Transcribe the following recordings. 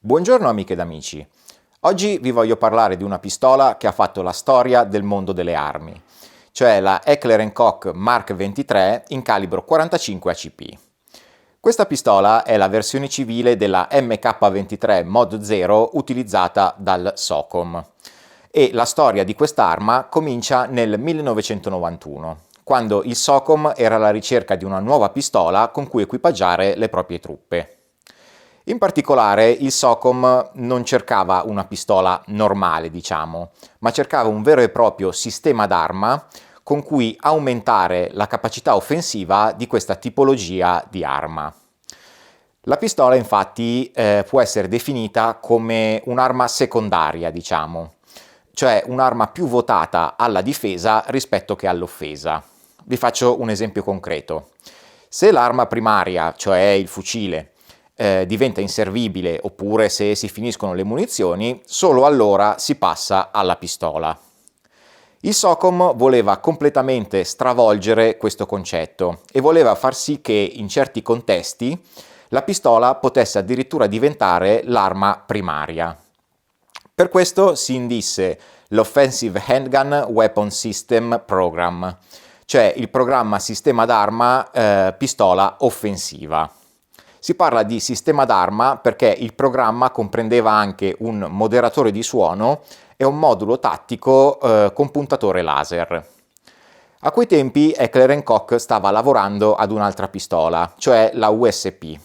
Buongiorno amiche ed amici. Oggi vi voglio parlare di una pistola che ha fatto la storia del mondo delle armi, cioè la Heckler & Koch Mark 23 in calibro 45 ACP. Questa pistola è la versione civile della MK23 Mod 0 utilizzata dal SOCOM e la storia di quest'arma comincia nel 1991, quando il SOCOM era alla ricerca di una nuova pistola con cui equipaggiare le proprie truppe. In particolare il SOCOM non cercava una pistola normale, diciamo, ma cercava un vero e proprio sistema d'arma con cui aumentare la capacità offensiva di questa tipologia di arma. La pistola infatti può essere definita come un'arma secondaria, diciamo, cioè un'arma più votata alla difesa rispetto che all'offesa. Vi faccio un esempio concreto. Se l'arma primaria, cioè il fucile, diventa inservibile oppure se si finiscono le munizioni, solo allora si passa alla pistola. Il SOCOM voleva completamente stravolgere questo concetto e voleva far sì che in certi contesti la pistola potesse addirittura diventare l'arma primaria. Per questo si indisse l'Offensive Handgun Weapon System Program, cioè il programma sistema d'arma pistola offensiva. Si parla di sistema d'arma perché il programma comprendeva anche un moderatore di suono e un modulo tattico con puntatore laser. A quei tempi Heckler & Koch stava lavorando ad un'altra pistola, cioè la USP,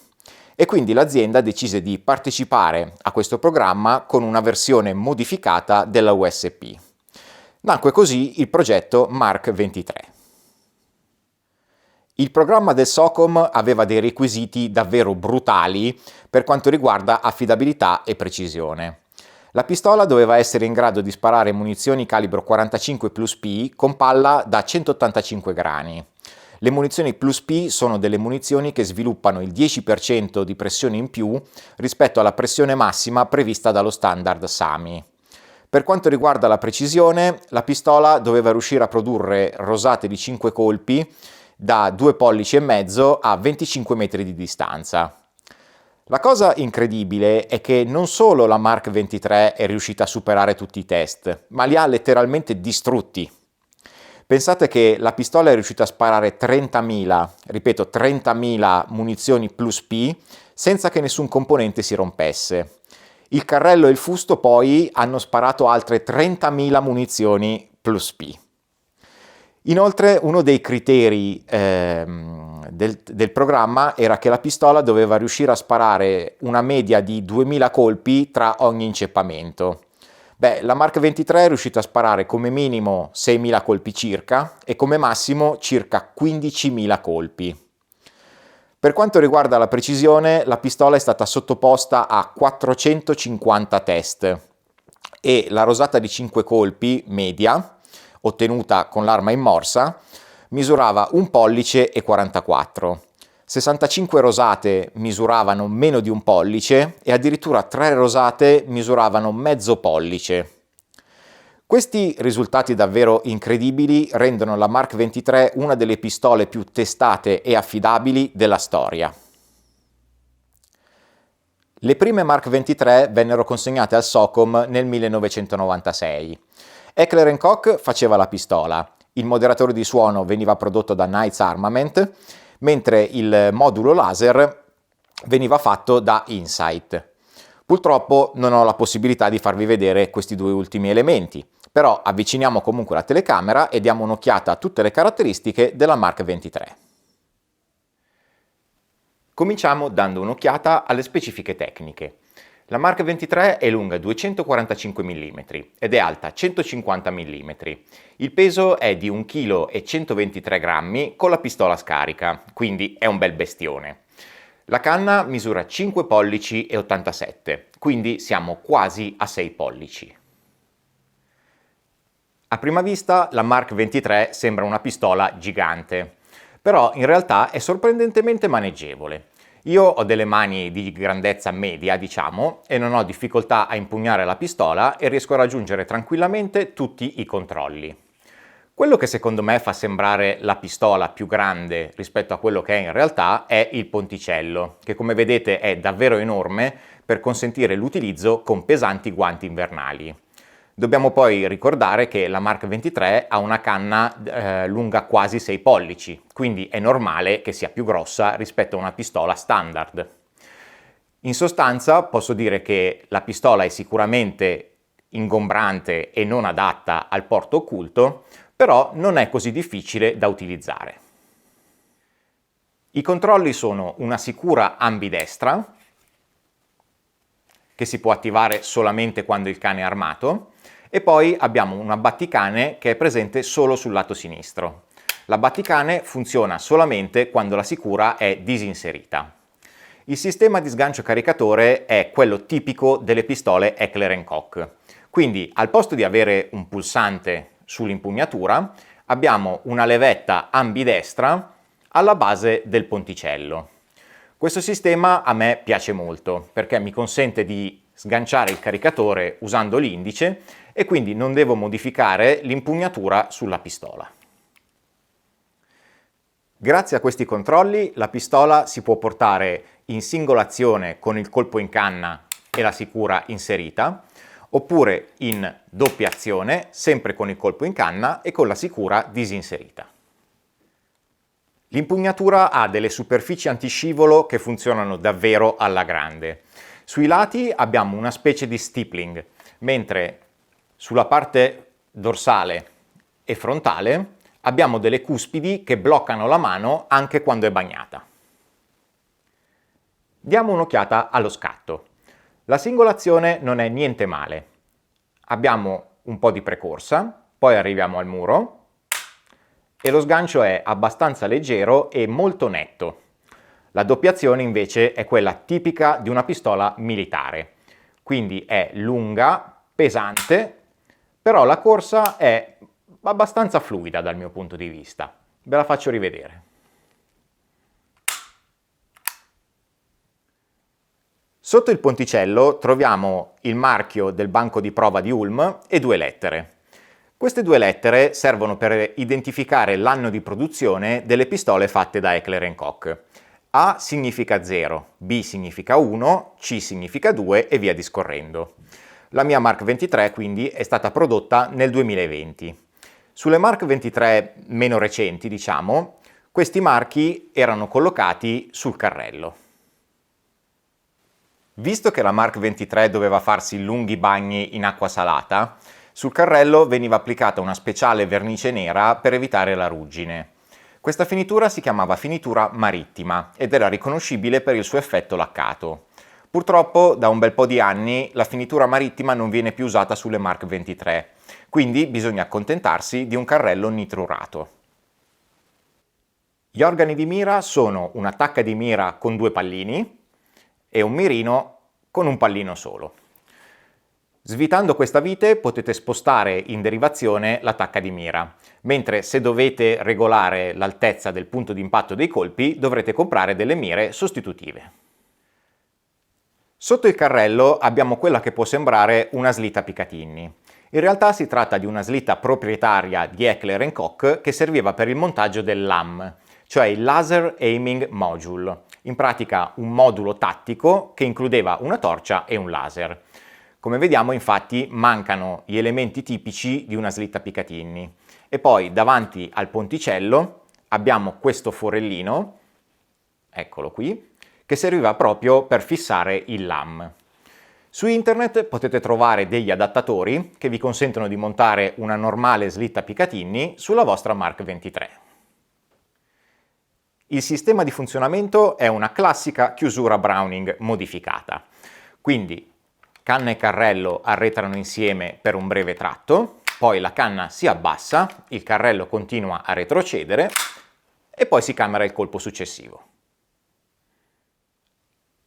e quindi l'azienda decise di partecipare a questo programma con una versione modificata della USP. Nacque così il progetto Mark 23. Il programma del SOCOM aveva dei requisiti davvero brutali per quanto riguarda affidabilità e precisione. La pistola doveva essere in grado di sparare munizioni calibro 45 plus P con palla da 185 grani. Le munizioni plus P sono delle munizioni che sviluppano il 10% di pressione in più rispetto alla pressione massima prevista dallo standard SAMI. Per quanto riguarda la precisione, la pistola doveva riuscire a produrre rosate di 5 colpi da 2 pollici e mezzo a 25 metri di distanza. La cosa incredibile è che non solo la Mark 23 è riuscita a superare tutti i test, ma li ha letteralmente distrutti. Pensate che la pistola è riuscita a sparare 30.000, ripeto 30.000 munizioni plus P senza che nessun componente si rompesse. Il carrello e il fusto poi hanno sparato altre 30.000 munizioni plus P. Inoltre uno dei criteri del programma era che la pistola doveva riuscire a sparare una media di 2000 colpi tra ogni inceppamento. La Mark 23 è riuscita a sparare come minimo 6.000 colpi circa e come massimo circa 15.000 colpi. Per quanto riguarda la precisione, la pistola è stata sottoposta a 450 test e la rosata di 5 colpi media ottenuta con l'arma in morsa, misurava 1 pollice e 44. 65 rosate misuravano meno di 1 pollice e addirittura 3 rosate misuravano mezzo pollice. Questi risultati davvero incredibili rendono la Mark 23 una delle pistole più testate e affidabili della storia. Le prime Mark 23 vennero consegnate al SOCOM nel 1996. Heckler & Koch faceva la pistola, il moderatore di suono veniva prodotto da Knights Armament, mentre il modulo laser veniva fatto da Insight. Purtroppo non ho la possibilità di farvi vedere questi due ultimi elementi, però avviciniamo comunque la telecamera e diamo un'occhiata a tutte le caratteristiche della Mark 23. Cominciamo dando un'occhiata alle specifiche tecniche. La Mark 23 è lunga 245 mm ed è alta 150 mm. Il peso è di 1,123 kg con la pistola scarica, quindi è un bel bestione. La canna misura 5 pollici e 87, quindi siamo quasi a 6 pollici. A prima vista la Mark 23 sembra una pistola gigante, però in realtà è sorprendentemente maneggevole. Io ho delle mani di grandezza media, diciamo, e non ho difficoltà a impugnare la pistola e riesco a raggiungere tranquillamente tutti i controlli. Quello che secondo me fa sembrare la pistola più grande rispetto a quello che è in realtà è il ponticello, che come vedete è davvero enorme per consentire l'utilizzo con pesanti guanti invernali. Dobbiamo poi ricordare che la Mark 23 ha una canna lunga quasi 6 pollici, quindi è normale che sia più grossa rispetto a una pistola standard. In sostanza posso dire che la pistola è sicuramente ingombrante e non adatta al porto occulto, però non è così difficile da utilizzare. I controlli sono una sicura ambidestra, che si può attivare solamente quando il cane è armato, e poi abbiamo un abbatticane che è presente solo sul lato sinistro. L'abbatticane funziona solamente quando la sicura è disinserita. Il sistema di sgancio caricatore è quello tipico delle pistole Heckler & Koch. Quindi al posto di avere un pulsante sull'impugnatura abbiamo una levetta ambidestra alla base del ponticello. Questo sistema a me piace molto perché mi consente di sganciare il caricatore usando l'indice e quindi non devo modificare l'impugnatura sulla pistola. Grazie a questi controlli la pistola si può portare in singola azione con il colpo in canna e la sicura inserita, oppure in doppia azione sempre con il colpo in canna e con la sicura disinserita. L'impugnatura ha delle superfici antiscivolo che funzionano davvero alla grande. Sui lati abbiamo una specie di stippling, mentre sulla parte dorsale e frontale abbiamo delle cuspidi che bloccano la mano anche quando è bagnata. Diamo un'occhiata allo scatto. La singolazione non è niente male. Abbiamo un po' di precorsa, poi arriviamo al muro e lo sgancio è abbastanza leggero e molto netto. La doppiazione invece è quella tipica di una pistola militare, quindi è lunga, pesante, però la corsa è abbastanza fluida dal mio punto di vista. Ve la faccio rivedere. Sotto il ponticello troviamo il marchio del banco di prova di Ulm e 2 lettere. Queste 2 lettere servono per identificare l'anno di produzione delle pistole fatte da Heckler & Koch. A significa 0, B significa 1, C significa 2 e via discorrendo. La mia Mark 23 quindi è stata prodotta nel 2020. Sulle Mark 23 meno recenti, diciamo, questi marchi erano collocati sul carrello. Visto che la Mark 23 doveva farsi lunghi bagni in acqua salata, sul carrello veniva applicata una speciale vernice nera per evitare la ruggine. Questa finitura si chiamava finitura marittima ed era riconoscibile per il suo effetto laccato. Purtroppo da un bel po' di anni la finitura marittima non viene più usata sulle Mark 23, quindi bisogna accontentarsi di un carrello nitrurato. Gli organi di mira sono una tacca di mira con 2 pallini e un mirino con un pallino solo. Svitando questa vite potete spostare in derivazione la tacca di mira, mentre se dovete regolare l'altezza del punto di impatto dei colpi dovrete comprare delle mire sostitutive. Sotto il carrello abbiamo quella che può sembrare una slitta Picatinny. In realtà si tratta di una slitta proprietaria di Heckler & Koch che serviva per il montaggio del LAM, cioè il Laser Aiming Module, in pratica un modulo tattico che includeva una torcia e un laser. Come vediamo infatti mancano gli elementi tipici di una slitta Picatinny e poi davanti al ponticello abbiamo questo forellino, eccolo qui, che serviva proprio per fissare il LAM. Su internet potete trovare degli adattatori che vi consentono di montare una normale slitta Picatinny sulla vostra Mark 23. Il sistema di funzionamento è una classica chiusura Browning modificata, quindi canna e carrello arretrano insieme per un breve tratto, poi la canna si abbassa, il carrello continua a retrocedere e poi si camera il colpo successivo.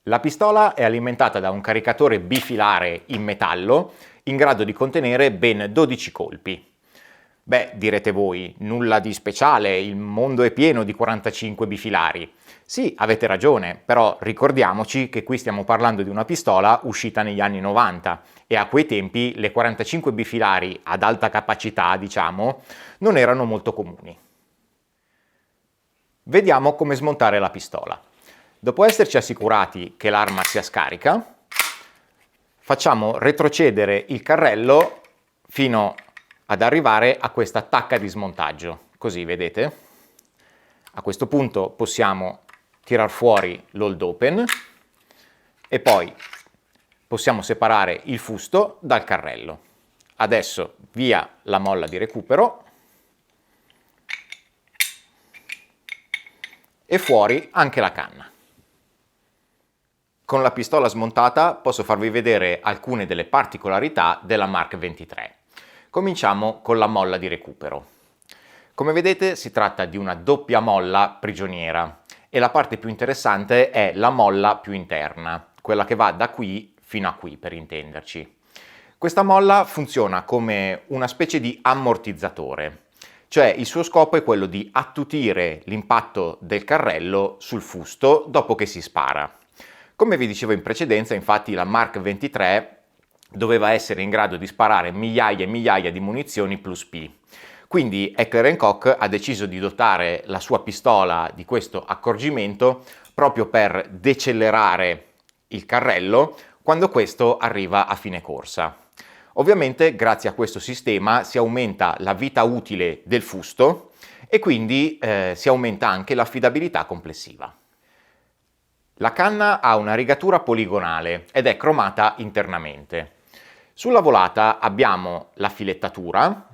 La pistola è alimentata da un caricatore bifilare in metallo in grado di contenere ben 12 colpi. Beh, direte voi, nulla di speciale, il mondo è pieno di 45 bifilari. Sì, avete ragione, però ricordiamoci che qui stiamo parlando di una pistola uscita negli anni 90 e a quei tempi le 45 bifilari ad alta capacità, diciamo, non erano molto comuni. Vediamo come smontare la pistola. Dopo esserci assicurati che l'arma sia scarica, facciamo retrocedere il carrello fino ad arrivare a questa tacca di smontaggio, così vedete. A questo punto possiamo tirar fuori l'hold open e poi possiamo separare il fusto dal carrello. Adesso via la molla di recupero e fuori anche la canna. Con la pistola smontata posso farvi vedere alcune delle particolarità della Mark 23. Cominciamo con la molla di recupero. Come vedete si tratta di una doppia molla prigioniera e la parte più interessante è la molla più interna, quella che va da qui fino a qui per intenderci. Questa molla funziona come una specie di ammortizzatore, cioè il suo scopo è quello di attutire l'impatto del carrello sul fusto dopo che si spara. Come vi dicevo in precedenza, infatti la Mark 23 doveva essere in grado di sparare migliaia e migliaia di munizioni plus P. Quindi Heckler & Koch ha deciso di dotare la sua pistola di questo accorgimento proprio per decelerare il carrello quando questo arriva a fine corsa. Ovviamente grazie a questo sistema si aumenta la vita utile del fusto e quindi si aumenta anche l'affidabilità complessiva. La canna ha una rigatura poligonale ed è cromata internamente. Sulla volata abbiamo la filettatura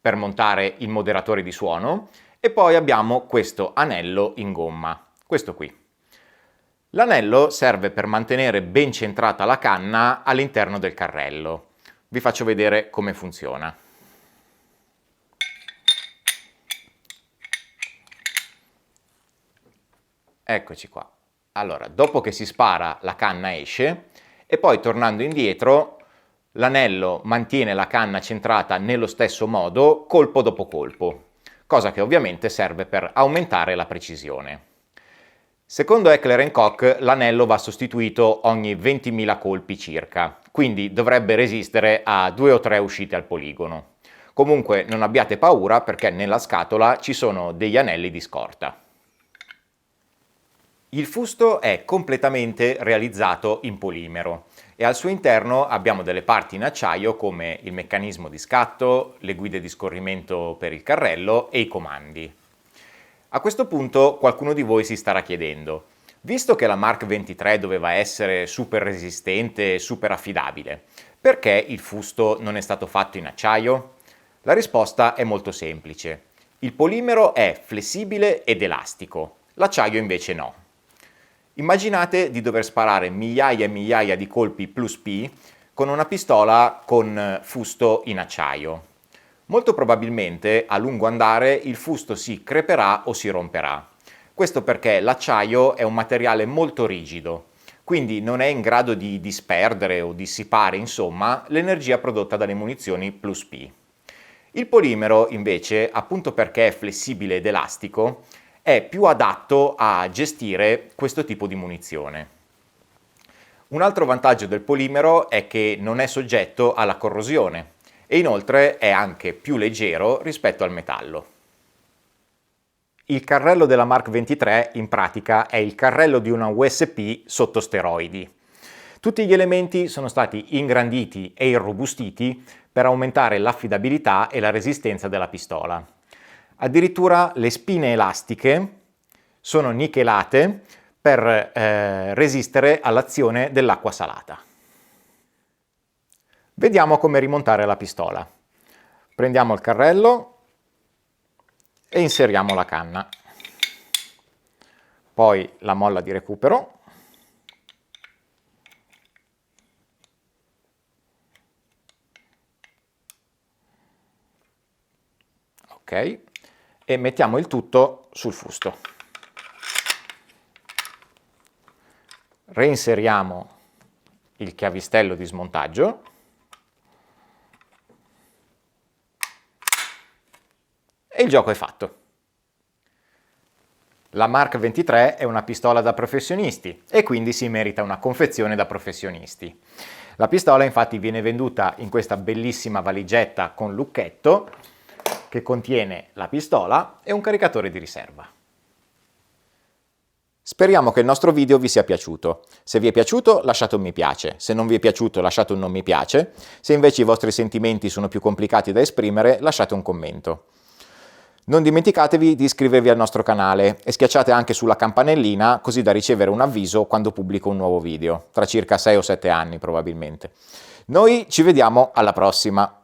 per montare il moderatore di suono e poi abbiamo questo anello in gomma, questo qui. L'anello serve per mantenere ben centrata la canna all'interno del carrello. Vi faccio vedere come funziona. Eccoci qua. Allora, dopo che si spara, la canna esce e poi tornando indietro l'anello mantiene la canna centrata nello stesso modo colpo dopo colpo, cosa che ovviamente serve per aumentare la precisione. Secondo Heckler & Koch l'anello va sostituito ogni 20.000 colpi circa, quindi dovrebbe resistere a 2 o 3 uscite al poligono. Comunque non abbiate paura perché nella scatola ci sono degli anelli di scorta. Il fusto è completamente realizzato in polimero e al suo interno abbiamo delle parti in acciaio come il meccanismo di scatto, le guide di scorrimento per il carrello e i comandi. A questo punto qualcuno di voi si starà chiedendo, visto che la Mark 23 doveva essere super resistente e super affidabile, perché il fusto non è stato fatto in acciaio? La risposta è molto semplice. Il polimero è flessibile ed elastico, l'acciaio invece no. Immaginate di dover sparare migliaia e migliaia di colpi plus P con una pistola con fusto in acciaio. Molto probabilmente a lungo andare il fusto si creperà o si romperà. Questo perché l'acciaio è un materiale molto rigido, quindi non è in grado di disperdere o dissipare, insomma, l'energia prodotta dalle munizioni plus P. Il polimero, invece, appunto perché è flessibile ed elastico, è più adatto a gestire questo tipo di munizione. Un altro vantaggio del polimero è che non è soggetto alla corrosione e inoltre è anche più leggero rispetto al metallo. Il carrello della Mark 23 in pratica è il carrello di una USP sotto steroidi. Tutti gli elementi sono stati ingranditi e irrobustiti per aumentare l'affidabilità e la resistenza della pistola. Addirittura le spine elastiche sono nichelate per resistere all'azione dell'acqua salata. Vediamo come rimontare la pistola. Prendiamo il carrello e inseriamo la canna. Poi la molla di recupero. Ok. E mettiamo il tutto sul fusto. Reinseriamo il chiavistello di smontaggio e il gioco è fatto. La Mark 23 è una pistola da professionisti e quindi si merita una confezione da professionisti. La pistola infatti viene venduta in questa bellissima valigetta con lucchetto che contiene la pistola e un caricatore di riserva. Speriamo che il nostro video vi sia piaciuto. Se vi è piaciuto lasciate un mi piace, se non vi è piaciuto lasciate un non mi piace, se invece i vostri sentimenti sono più complicati da esprimere lasciate un commento. Non dimenticatevi di iscrivervi al nostro canale e schiacciate anche sulla campanellina così da ricevere un avviso quando pubblico un nuovo video, tra circa 6 o 7 anni probabilmente. Noi ci vediamo alla prossima!